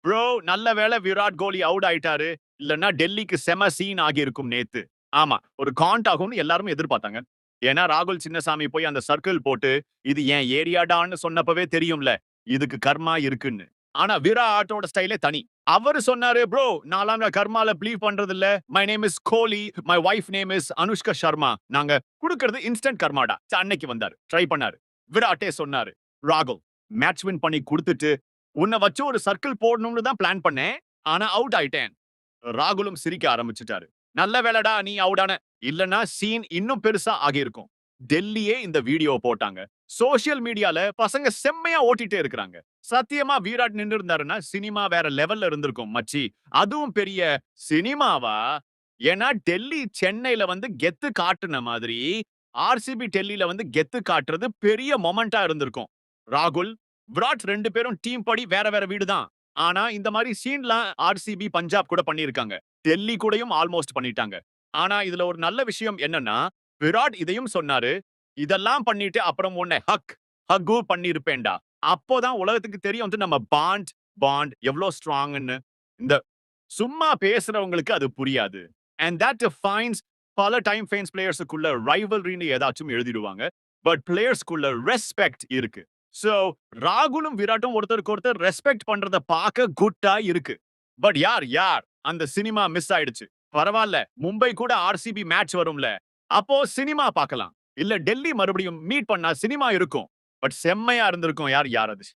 Bro நல்ல வேளை Virat Kohli out ஆயிட்டாரு. இல்லன்னா டெல்லிக்கு செம சீன் ஆகியிருக்கும் நேத்து. ஆமா, ஒரு காண்ட் ஆகும்னு எல்லாருமே எதிர்பார்த்தாங்க. ஏன்னா ராகுல் சின்னசாமி போய் அந்த சர்க்கிள் போட்டு, இது என் ஏரியாடான்னு சொன்னப்பவே தெரியும்ல, இதுக்கு கர்மா இருக்குன்னு. ஆனா விராட்டோட ஸ்டைலே தனி. அவரு சொன்னாரு, "ப்ரோ நான்லாம் கர்மால பிலீவ் பண்றதில்ல. My name is Kohli. My wife name is Anushka Sharma. நாங்க குடுக்கறது இன்ஸ்டன்ட் கர்மாடா." அன்னைக்கு வந்தாரு. ட்ரை பண்ணாரு. விராட்டே சொன்னாரு, "ராகுல் மேட்ச் வின் பண்ணி குடுத்துட்டு, உன்ன வச்சு ஒரு சர்க்கிள் போடணும்னு தான் பிளான் பண்ணேன். ஆனா அவுட் ஆயிட்டேன்." ராகுலும் சிரிக்க ஆரம்பிச்சுட்டாரு. "நல்ல வேலைடா நீ அவுட் ஆன. இல்லன்னா சீன் இன்னும் பெருசா ஆகியிருக்கும்." டெல்லியே இந்த வீடியோ போட்டாங்க. சோசியல் மீடியால பசங்க செம்மையா ஓட்டிட்டே இருக்கிறாங்க. சத்தியமா விராட் நின்னு இருந்தாருன்னா, சினிமா வேற லெவல்ல இருந்திருக்கும் மச்சி. அதுவும் பெரிய சினிமாவா? ஏன்னா டெல்லி சென்னையில வந்து கெத்து காட்டுன மாதிரி, ஆர்சிபி டெல்லில வந்து கெத்து காட்டுறது பெரிய மொமெண்ட்டா இருந்திருக்கும். ராகுல், விராட் 2 பேரும் டீம் படி வேற வேற வீடு தான். ஆனா இந்த மாரி சீன்லாம் ஆர்சிபி, பஞ்சாப் கூட பண்ணியிருக்காங்க. டெல்லி கூடயும் ஆல்மோஸ்ட் பண்ணிட்டாங்க. ஆனா இதுல ஒரு நல்ல விஷயம் என்னன்னா, விராட் இதையும் சொன்னாரு. இதெல்லாம் பண்ணிட்டு அப்புறம் உன்னை ஹக்கும் பண்ணியிருப்பேன்டா. அப்போதான் உலகத்துக்கு தெரியும் வந்து நம்ம பாண்ட் எவ்ளோ ஸ்ட்ராங்ன்னு. இந்த சும்மா பேசுறவங்களுக்கு அது புரியாது. அண்ட் தட் டிஃபைன்ஸ் பல டைம் ஃபேன்ஸ் பிளேயர்ஸுக்குள்ள ரைவல்ரின்னு ஏதாச்சும் எழுதிடுவாங்க. பட் பிளேயர்ஸ்க்குள்ள ரெஸ்பெக்ட் இருக்கு. சோ ராகுலும் விராட்டும் ஒருத்தருக்கு ஒருத்தர் ரெஸ்பெக்ட் பண்றத பார்க்க குட்டா இருக்கு. பட் யார் அந்த சினிமா மிஸ் ஆயிடுச்சு. பரவால்ல. மும்பை கூட ஆர்சிபி மேட்ச் வரும்ல. அப்போ சினிமா பார்க்கலாம். இல்ல டெல்லி மறுபடியும் மீட் பண்ணா சினிமா இருக்கும். பட் செம்மையா இருந்திருக்கும். யார் அது?